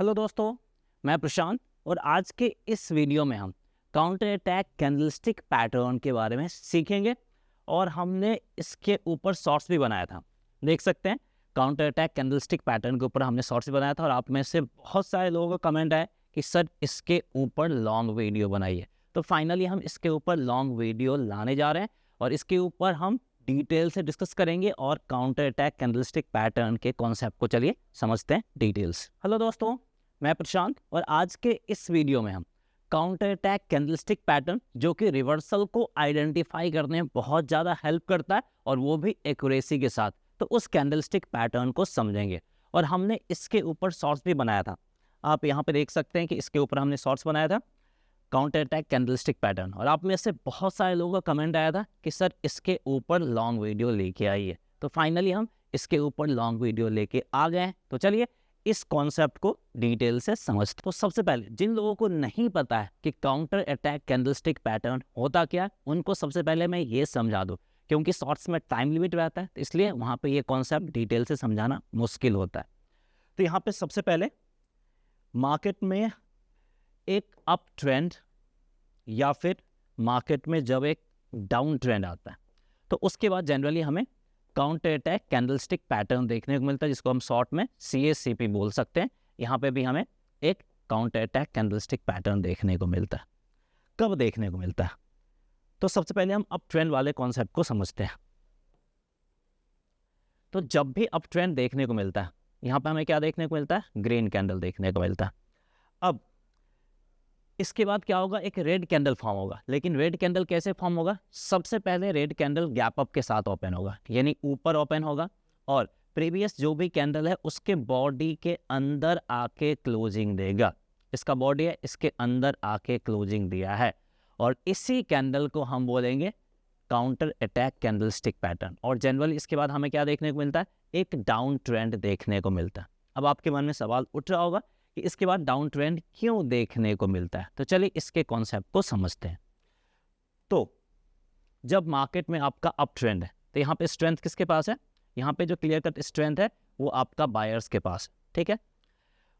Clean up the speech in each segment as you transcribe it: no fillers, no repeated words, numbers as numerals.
Hello दोस्तों, मैं प्रशांत और आज के इस वीडियो में हम काउंटर अटैक कैंडलस्टिक पैटर्न के बारे में सीखेंगे और हमने इसके ऊपर शॉर्ट्स भी बनाया था। देख सकते हैं काउंटर अटैक कैंडलस्टिक पैटर्न के ऊपर हमने शॉर्ट्स भी बनाया था और आप में से बहुत सारे लोगों का कमेंट आया कि सर इसके ऊपर लॉन्ग वीडियो बनाइए। तो फाइनली हम इसके ऊपर लॉन्ग वीडियो लाने जा रहे हैं और इसके ऊपर हम डिटेल से डिस्कस करेंगे और काउंटर अटैक कैंडलस्टिक पैटर्न के कॉन्सेप्ट को चलिए समझते हैं डिटेल्स। हेलो दोस्तों, मैं प्रशांत और आज के इस वीडियो में हम काउंटर अटैक कैंडलस्टिक पैटर्न जो कि रिवर्सल को आइडेंटिफाई करने में बहुत ज़्यादा हेल्प करता है और वो भी एक्यूरेसी के साथ, तो उस कैंडलस्टिक पैटर्न को समझेंगे। और हमने इसके ऊपर शॉर्ट्स भी बनाया था, आप यहाँ पे देख सकते हैं कि इसके ऊपर हमने शॉर्ट्स बनाया था काउंटर अटैक कैंडलस्टिक पैटर्न। और आप में से बहुत सारे लोगों का कमेंट आया था कि सर इसके ऊपर लॉन्ग वीडियो लेके आइए। तो फाइनली हम इसके ऊपर लॉन्ग वीडियो लेके आ गए हैं। तो चलिए इस कॉन्सेप्ट को डिटेल से समझते। तो सबसे पहले जिन लोगों को नहीं पता है कि काउंटर अटैक कैंडलस्टिक पैटर्न होता क्या है, उनको सबसे पहले मैं ये समझा दूं, क्योंकि शॉर्ट्स में टाइम लिमिट रहता है तो इसलिए वहाँ पे ये कॉन्सेप्ट डिटेल से समझाना मुश्किल होता है। तो यहाँ पे सबसे पहले मार्केट में एक अप ट्रेंड या फिर मार्केट में जब एक डाउन ट्रेंड आता है तो उसके बाद जनरली हमें काउंटर अटैक कैंडलस्टिक पैटर्न देखने को मिलता है, जिसको हम शॉर्ट में CACP बोल सकते हैं। यहाँ पे भी हमें एक काउंटर अटैक कैंडलस्टिक पैटर्न देखने को मिलता है। कब देखने को मिलता है? तो सबसे पहले हम अप ट्रेंड वाले कॉन्सेप्ट को समझते हैं। तो जब भी अप ट्रेंड देखने को मिलता है, यहाँ पे हमें क्या देखने को मिलता है? ग्रीन कैंडल देखने को मिलता है। अब इसके बाद क्या होगा? एक रेड कैंडल फॉर्म होगा। लेकिन रेड कैंडल कैसे फॉर्म होगा? सबसे पहले रेड कैंडल गैप अप के साथ ओपन होगा, यानी ऊपर ओपन होगा और प्रीवियस जो भी कैंडल है उसके बॉडी के अंदर आके क्लोजिंग देगा। इसका बॉडी है, इसके अंदर आके क्लोजिंग दिया है और इसी कैंडल को हम बोलेंगे काउंटर अटैक कैंडलस्टिक पैटर्न। और जनरली इसके बाद हमें क्या देखने को मिलता है? एक डाउन ट्रेंड देखने को मिलता है। अब आपके मन में सवाल उठ रहा होगा कि इसके बाद डाउन ट्रेंड क्यों देखने को मिलता है। तो चलिए इसके कॉन्सेप्ट को समझते हैं। तो जब मार्केट में आपका अप ट्रेंड है तो यहाँ पे स्ट्रेंथ किसके पास है? यहाँ पे जो क्लियर कट स्ट्रेंथ है वो आपका बायर्स के पास है, ठीक है।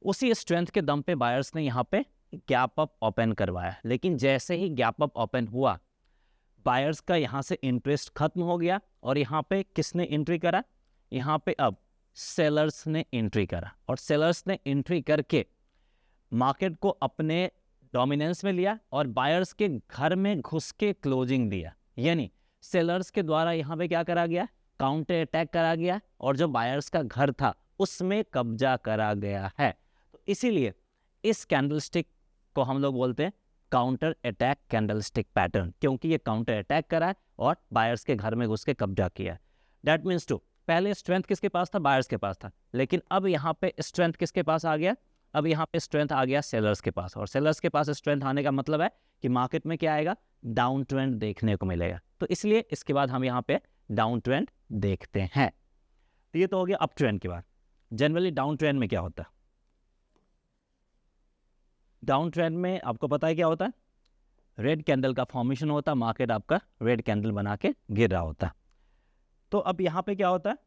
उसी स्ट्रेंथ के दम पे बायर्स ने यहाँ पे गैप अप ओपन करवाया, लेकिन जैसे ही गैप अप ओपन हुआ बायर्स का यहाँ से इंटरेस्ट खत्म हो गया और यहाँ पे किसने एंट्री करा? यहाँ पे अब सेलर्स ने एंट्री करा और सेलर्स ने एंट्री करके मार्केट को अपने डोमिनेंस में लिया और बायर्स के घर में घुस के क्लोजिंग दिया। यानी सेलर्स के द्वारा यहाँ पे क्या करा गया? काउंटर अटैक करा गया और जो बायर्स का घर था उसमें कब्जा करा गया है। तो इसीलिए इस कैंडलस्टिक को हम लोग बोलते हैं काउंटर अटैक कैंडलस्टिक पैटर्न, क्योंकि ये काउंटर अटैक करा है और बायर्स के घर में घुस के कब्जा किया है। दैट मीन्स टू, पहले स्ट्रेंथ किसके पास था? बायर्स के पास था, लेकिन अब यहाँ पे स्ट्रेंथ किसके पास आ गया? अब यहाँ पे स्ट्रेंथ आ गया सेलर्स के पास। और सेलर्स के पास स्ट्रेंथ आने का मतलब है कि मार्केट में क्या आएगा? डाउन ट्रेंड देखने को मिलेगा। तो इसलिए इसके बाद हम यहाँ पे डाउन ट्रेंड देखते हैं। तो ये तो हो गया अप ट्रेंड के बाद। जनरली डाउन ट्रेंड में क्या होता है? डाउन ट्रेंड में आपको पता है क्या होता है? रेड कैंडल का फॉर्मेशन होता है, मार्केट आपका रेड कैंडल बना के गिर रहा होता है। तो अब यहाँ पे क्या होता है?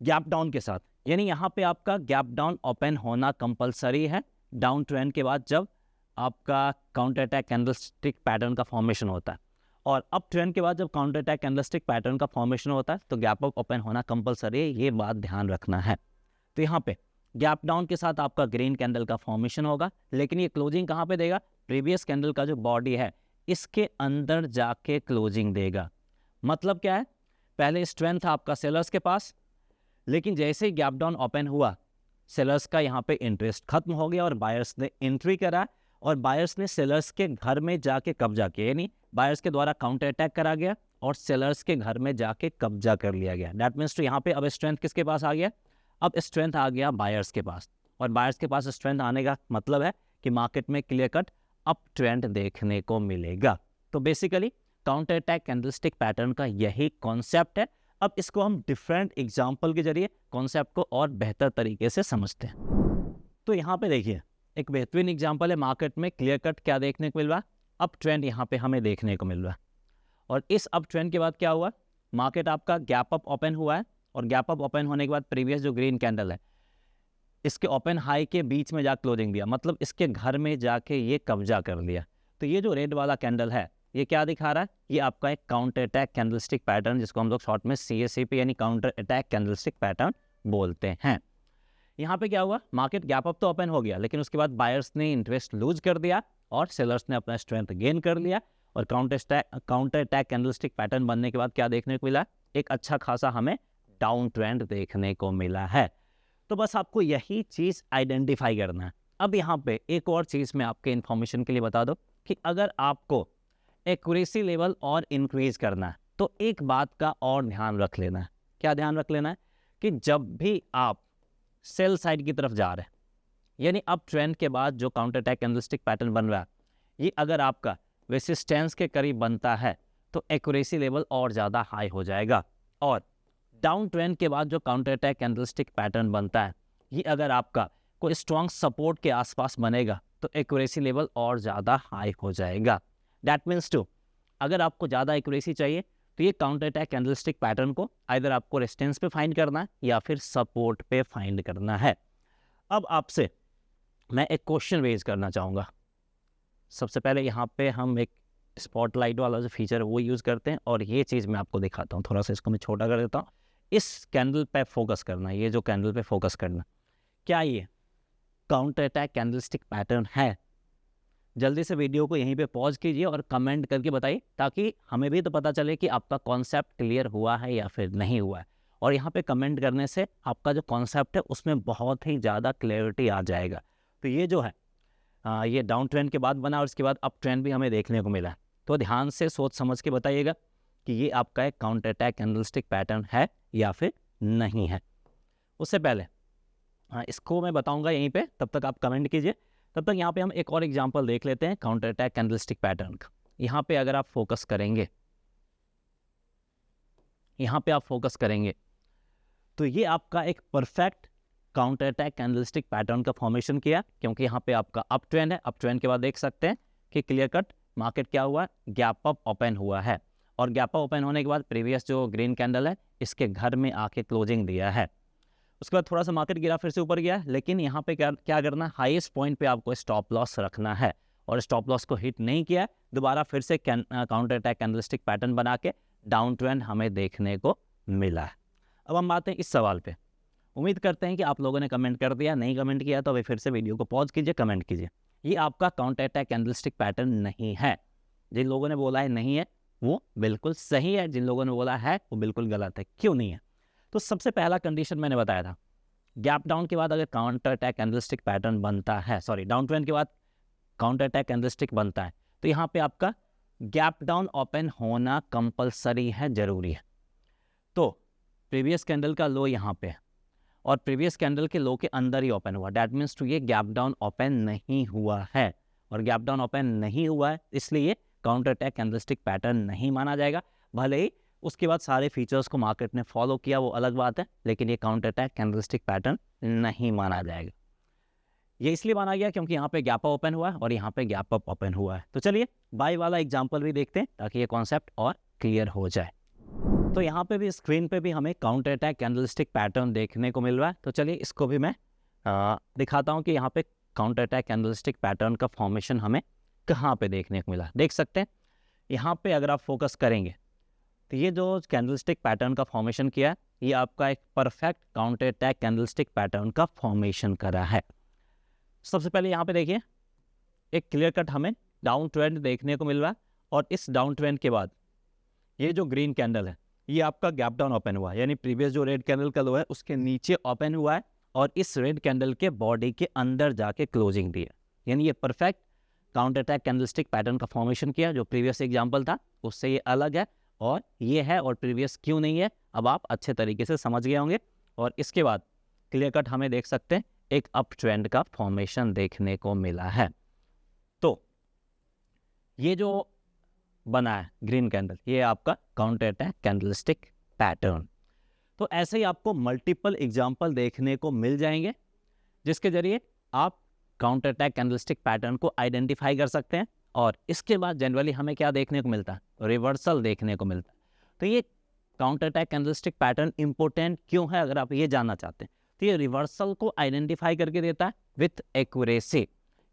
गैप डाउन के साथ, यानी यहाँ पे आपका गैप डाउन ओपन होना कंपलसरी है डाउन ट्रेंड के बाद, जब आपका काउंटर अटैक कैंडलस्टिक पैटर्न का फॉर्मेशन होता है। और अप ट्रेंड के बाद जब काउंटर अटैक कैंडलस्टिक पैटर्न का फॉर्मेशन होता है तो गैप अप ओपन होना कंपलसरी है, ये बात ध्यान रखना है। तो यहाँ पे गैप डाउन के साथ आपका ग्रीन कैंडल का फॉर्मेशन होगा, लेकिन ये क्लोजिंग कहाँ पे देगा? प्रीवियस कैंडल का जो बॉडी है इसके अंदर जाके क्लोजिंग देगा। मतलब क्या है? पहले स्ट्रेंथ था आपका सेलर्स के पास, लेकिन जैसे ही गैप डाउन ओपन हुआ सेलर्स का यहाँ पे इंटरेस्ट खत्म हो गया और बायर्स ने एंट्री करा और बायर्स ने सेलर्स के घर में जाके कब्जा किया, यानी बायर्स के द्वारा काउंटर अटैक करा गया और सेलर्स के घर में जाके कब्जा कर लिया गया। दैट मीन्स तो यहाँ पे अब स्ट्रेंथ किसके पास आ गया? अब स्ट्रेंथ आ गया बायर्स के पास। और बायर्स के पास स्ट्रेंथ आने का मतलब है कि मार्केट में क्लियर कट अप ट्रेंड देखने को मिलेगा। तो basically counter attack candlestick pattern का यही कॉन्सेप्ट है। अब इसको हम डिफरेंट एग्जाम्पल के जरिए कॉन्सेप्ट को और बेहतर तरीके से समझते हैं। तो यहाँ पे देखिए एक बेहतरीन एग्जाम्पल है, मार्केट में क्लियर कट क्या देखने को मिल रहा है? अप ट्रेंड यहाँ पे हमें देखने को मिल रहा है। और इस अप ट्रेंड के बाद क्या हुआ? मार्केट आपका गैप अप ओपन हुआ है और गैप अप ओपन होने के बाद प्रीवियस जो ग्रीन कैंडल है इसके ओपन हाई के बीच में जा क्लोजिंग दिया, मतलब इसके घर में जाके ये कब्जा कर लिया। तो ये जो रेड वाला कैंडल है ये क्या दिखा रहा है, ये आपका एक काउंटर अटैक कैंडलस्टिक पैटर्न, जिसको हम लोग शॉर्ट में CACP यानी काउंटर अटैक कैंडलस्टिक पैटर्न बोलते हैं। यहाँ पे क्या हुआ, मार्केट गैप अप तो ओपन हो गया, लेकिन उसके बाद बायर्स ने इंटरेस्ट लूज कर दिया और सेलर्स ने अपना स्ट्रेंथ गेन कर लिया, और काउंटर अटैक कैंडलस्टिक पैटर्न बनने के बाद क्या देखने को मिला, एक अच्छा खासा हमें डाउन ट्रेंड देखने को मिला है। तो बस आपको यही चीज़ आइडेंटिफाई करना है। अब यहाँ पे एक और चीज़ मैं आपके इन्फॉर्मेशन के लिए बता दूँ कि अगर आपको एक्यूरेसी लेवल और इंक्रीज करना है तो एक बात का और ध्यान रख लेना है। क्या ध्यान रख लेना है कि जब भी आप सेल साइड की तरफ जा रहे हैं, यानी अब ट्रेंड के बाद जो काउंटर अटैक कैंडलस्टिक पैटर्न बन रहा है, ये अगर आपका रेसिस्टेंस के करीब बनता है तो एक्यूरेसी लेवल और ज़्यादा हाई हो जाएगा, और डाउन ट्रेंड के बाद जो काउंटर अटैक कैंडलस्टिक पैटर्न बनता है, ये अगर आपका कोई स्ट्रॉन्ग सपोर्ट के आसपास बनेगा तो एक्यूरेसी लेवल और ज़्यादा हाई हो जाएगा। दैट मीन्स टू, अगर आपको ज़्यादा एक्यूरेसी चाहिए तो ये काउंटर अटैक कैंडलस्टिक पैटर्न को आइदर आपको रेजिस्टेंस पे फाइंड करना है या फिर सपोर्ट पे फाइंड करना है। अब आपसे मैं एक क्वेश्चन रेज करना चाहूँगा। सबसे पहले यहाँ पे हम एक स्पॉटलाइट वाला जो फीचर है वो यूज़ करते हैं, और ये चीज़ मैं आपको दिखाता हूँ। थोड़ा सा इसको मैं छोटा कर देता हूँ। इस कैंडल पे फोकस करना, ये जो कैंडल पे फोकस करना, क्या ये काउंटर अटैक कैंडलस्टिक पैटर्न है? जल्दी से वीडियो को यहीं पे पॉज कीजिए और कमेंट करके बताइए, ताकि हमें भी तो पता चले कि आपका कॉन्सेप्ट क्लियर हुआ है या फिर नहीं हुआ है। और यहाँ पे कमेंट करने से आपका जो कॉन्सेप्ट है उसमें बहुत ही ज़्यादा क्लैरिटी आ जाएगा। तो ये जो है ये डाउन ट्रेंड के बाद बना और इसके बाद अप ट्रेंड भी हमें देखने को मिला। तो ध्यान से सोच समझ के बताइएगा कि ये आपका एक काउंटर अटैक कैंडलस्टिक पैटर्न है या फिर नहीं है। उससे पहले इसको मैं बताऊंगा यहीं पे, तब तक आप कमेंट कीजिए। तब तक यहाँ पे हम एक और एग्जांपल देख लेते हैं काउंटर अटैक कैंडलस्टिक पैटर्न का। यहाँ पे अगर आप फोकस करेंगे, यहाँ पे आप फोकस करेंगे तो ये आपका एक perfect counter attack candlestick pattern का फॉर्मेशन किया, क्योंकि यहाँ पे आपका अप ट्रेंड है। अप ट्रेंड के बाद देख सकते हैं कि क्लियर कट मार्केट क्या हुआ, गैप अप ओपन हुआ है, और गैप अप ओपन होने के बाद प्रीवियस जो ग्रीन कैंडल है इसके घर में आके क्लोजिंग दिया है। उसके बाद थोड़ा सा मार्केट गिरा, फिर से ऊपर गया, लेकिन यहाँ पे क्या करना है, हाईएस्ट पॉइंट पे आपको स्टॉप लॉस रखना है, और स्टॉप लॉस को हिट नहीं किया, दोबारा फिर से काउंटर अटैक कैंडलस्टिक पैटर्न बना के डाउन ट्रेंड हमें देखने को मिला है। अब हम बात हैं इस सवाल पे। उम्मीद करते हैं कि आप लोगों ने कमेंट कर दिया, नहीं कमेंट किया तो अभी फिर से वीडियो को पॉज कीजिए, कमेंट कीजिए। ये आपका काउंटर अटैक कैंडलस्टिक पैटर्न नहीं है। जिन लोगों ने बोला है नहीं है वो बिल्कुल सही है, जिन लोगों ने बोला है वो बिल्कुल गलत है। क्यों नहीं है? तो सबसे पहला कंडीशन मैंने बताया था, गैप डाउन के बाद अगर काउंटर अटैक कैंडलस्टिक पैटर्न बनता है, सॉरी डाउन ट्रेंड के बाद काउंटर अटैक कैंडलस्टिक बनता है, तो यहाँ पे आपका गैप डाउन ओपन होना कंपलसरी है, जरूरी है। तो प्रीवियस कैंडल का लो यहाँ पे है और प्रीवियस कैंडल के लो के अंदर ही ओपन हुआ, दैट मीन्स टू ये गैप डाउन ओपन नहीं हुआ है, और गैप डाउन ओपन नहीं हुआ है इसलिए काउंटर अटैक कैंडलस्टिक पैटर्न नहीं माना जाएगा। भले ही उसके बाद सारे फीचर्स को मार्केट ने फॉलो किया, वो अलग बात है, लेकिन ये काउंटर अटैक कैंडलस्टिक पैटर्न नहीं माना जाएगा। ये इसलिए माना गया क्योंकि यहाँ पे गैप अप ओपन हुआ है और यहाँ पे गैप अप ओपन हुआ है। तो चलिए बाय वाला एग्जांपल भी देखते हैं ताकि ये कॉन्सेप्ट और क्लियर हो जाए। तो यहाँ पे भी स्क्रीन पे भी हमें काउंटर अटैक कैंडलस्टिक पैटर्न देखने को मिल रहा है। तो चलिए इसको भी मैं दिखाता हूँ कि यहाँ पे काउंटर अटैक कैंडलस्टिक पैटर्न का फॉर्मेशन हमें कहाँ पे देखने को मिला। देख सकते हैं यहाँ पे अगर आप फोकस करेंगे तो ये जो कैंडलस्टिक पैटर्न का फॉर्मेशन किया है ये आपका एक perfect counter attack candlestick pattern का फॉर्मेशन करा है। सबसे पहले यहाँ पे देखिए एक क्लियर कट हमें डाउन ट्रेंड देखने को मिल रहा है, और इस डाउन ट्रेंड के बाद ये जो ग्रीन कैंडल है ये आपका गैप डाउन ओपन हुआ है, यानी प्रीवियस जो रेड कैंडल का लो है उसके नीचे ओपन हुआ है और इस रेड कैंडल के बॉडी के अंदर जाके क्लोजिंग दी है, यानी ये perfect counter attack candlestick pattern का फॉर्मेशन किया। जो प्रीवियस एग्जांपल था उससे ये अलग है, और ये है और प्रीवियस क्यों नहीं है अब आप अच्छे तरीके से समझ गए होंगे। और इसके बाद क्लियर कट हमें देख सकते हैं एक अप ट्रेंड का फॉर्मेशन देखने को मिला है। तो ये जो बना है ग्रीन कैंडल ये आपका काउंटर अटैक कैंडलस्टिक पैटर्न। तो ऐसे ही आपको मल्टीपल एग्जांपल देखने को मिल जाएंगे जिसके जरिए आप काउंटर अटैक कैंडलस्टिक पैटर्न को आइडेंटिफाई कर सकते हैं। और इसके बाद जनरली हमें क्या देखने को मिलता है, रिवर्सल देखने को मिलता है। तो ये counter attack candlestick pattern important क्यों है अगर आप ये जानना चाहते हैं तो ये रिवर्सल को आइडेंटिफाई करके देता है विथ एक्यूरेसी,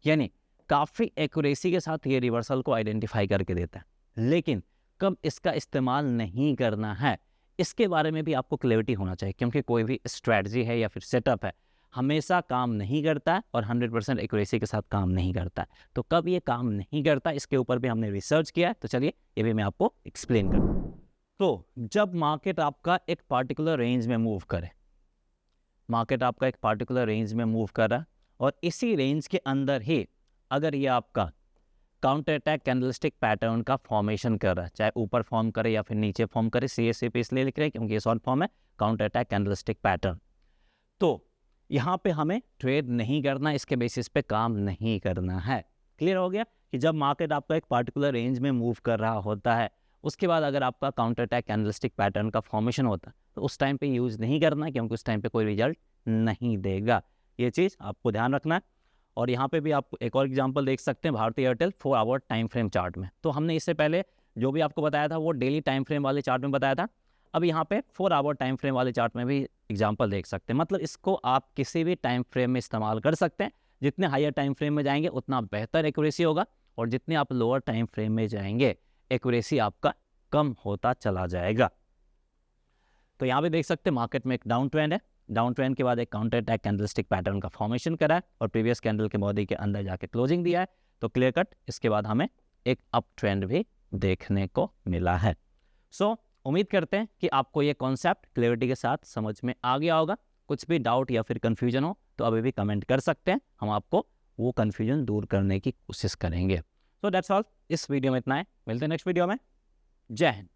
यानी काफ़ी एक्यूरेसी के साथ ये रिवर्सल को आइडेंटिफाई करके देता है। लेकिन कब इसका इस्तेमाल नहीं करना है इसके बारे में भी आपको क्लैरिटी होना चाहिए, क्योंकि कोई भी स्ट्रैटेजी है या फिर सेटअप है हमेशा काम नहीं करता है और 100% एक्यूरेसी के साथ काम नहीं करता है। तो कब ये काम नहीं करता इसके ऊपर भी हमने रिसर्च किया है, तो चलिए ये भी मैं आपको एक्सप्लेन करूँ। तो जब मार्केट आपका एक पार्टिकुलर रेंज में मूव करे, मार्केट आपका एक पार्टिकुलर रेंज में मूव कर रहा है और इसी रेंज के अंदर ही अगर ये आपका काउंटर अटैक कैंडलस्टिक पैटर्न का फॉर्मेशन कर रहा है, चाहे ऊपर फॉर्म करे या फिर नीचे फॉर्म करे, CSA पे इसलिए लिख रहे हैं क्योंकि ये शॉर्ट फॉर्म है, काउंटर अटैक कैंडलस्टिक पैटर्न। तो यहाँ पे हमें ट्रेड नहीं करना, इसके बेसिस पे काम नहीं करना है। क्लियर हो गया कि जब मार्केट आपका एक पार्टिकुलर रेंज में मूव कर रहा होता है उसके बाद अगर आपका काउंटर अटैक कैंडलस्टिक पैटर्न का फॉर्मेशन होता है तो उस टाइम पे यूज़ नहीं करना है, क्योंकि उस टाइम पे कोई रिजल्ट नहीं देगा। ये चीज़ आपको ध्यान रखना है। और यहाँ पे भी आप एक और एग्जांपल देख सकते हैं Bharti Airtel 4 hour time frame chart में। तो हमने इससे पहले जो भी आपको बताया था वो डेली टाइम फ्रेम वाले चार्ट में बताया था। अब यहाँ पे 4 आवर टाइम फ्रेम वाले चार्ट में भी एग्जांपल देख सकते हैं। मतलब इसको आप किसी भी टाइम फ्रेम में इस्तेमाल कर सकते हैं। जितने हायर टाइम फ्रेम में जाएंगे उतना बेहतर एक्यूरेसी होगा, और जितने आप लोअर टाइम फ्रेम में जाएंगे एक्यूरेसी आपका कम होता चला जाएगा। तो यहाँ पे देख सकते हैं मार्केट में एक डाउन ट्रेंड है, डाउन ट्रेंड के बाद एक काउंटर अटैक कैंडलस्टिक पैटर्न का फॉर्मेशन करा है और प्रीवियस कैंडल के बॉडी के अंदर जाके क्लोजिंग दिया है। तो क्लियर कट इसके बाद हमें एक अप ट्रेंड भी देखने को मिला है। सो उम्मीद करते हैं कि आपको ये कॉन्सेप्ट क्लैरिटी के साथ समझ में आ गया होगा। कुछ भी डाउट या फिर कन्फ्यूजन हो तो अभी भी कमेंट कर सकते हैं, हम आपको वो कन्फ्यूजन दूर करने की कोशिश करेंगे। सो दैट्स ऑल, इस वीडियो में इतना है, मिलते हैं नेक्स्ट वीडियो में। जय हिंद।